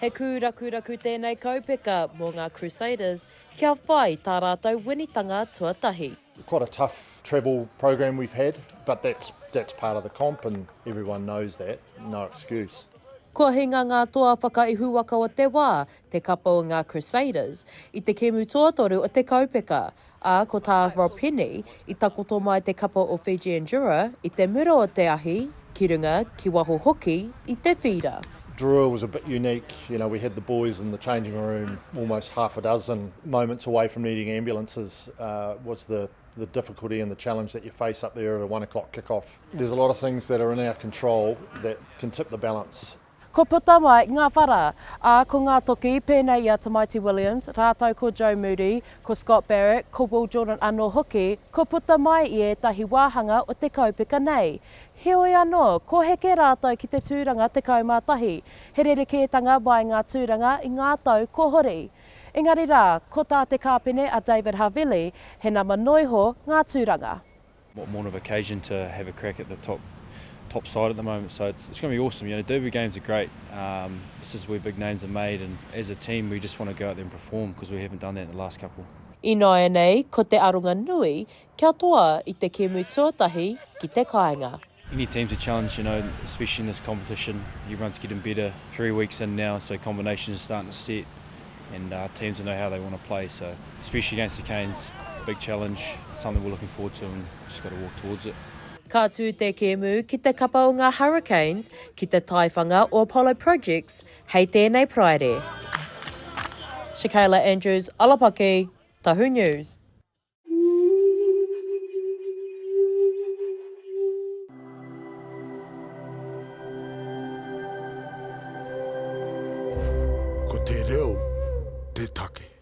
He kūraku tēnei kaupeka mō ngā Crusaders kia whai tā rātou winitanga tuatahi. Quite a tough travel program we've had, but that's part of the comp and everyone knows that, no excuse. Kua hinga ngā toa whakaihu waka o te wā, te kapa o ngā Crusaders, i te kemu tuatoru o te kaupeka, a ko tā Ropini, i takoto mai te kapa o Fiji and Jura, i te mura o te ahi, ki runga, ki waho hoki, i te whira. Drua was a bit unique. You know, we had the boys in the changing room almost half a dozen moments away from needing ambulances. Was the difficulty and the challenge that you face up there at a 1 o'clock kickoff. There's a lot of things that are in our control that can tip the balance. Ko puta mai ngā whara, ko ngā toki pēnei a Tamaiti Williams, rātau ko Joe Moody, ko Scott Barrett, ko Will Jordan anō hoki, ko puta mai i ētahi wāhanga o te kaupeka nei. Heoi anō, ko heke rātau ki te tūranga te kaumātahi, he rerekētanga mai ngā tūranga i ngā tau kohori. Engari rā, ko tā te kāpene a David Havili, he nama noiho ngā tūranga. What more of an occasion to have a crack at the top side at the moment, so it's going to be awesome. You know, derby games are great. This is where big names are made, and as a team we just want to go out there and perform because we haven't done that in the last couple. I noa nei, ko te arunga nui, kia toa i te kemu tuatahi ki te kāinga. Any team's a challenge, you know, especially in this competition. Everyone's getting better 3 weeks in now, so combinations are starting to set, and teams know how they want to play. So especially against the Canes, big challenge, something we're looking forward to, and just got to walk towards it. Ka tū te kēmu ki te kapa o ngā Hurricanes, ki te taiwhanga o Apollo Projects, hei tēnei praere. Shakayla Andrews-Alapaki, Tahu News. Ko te reo, te take.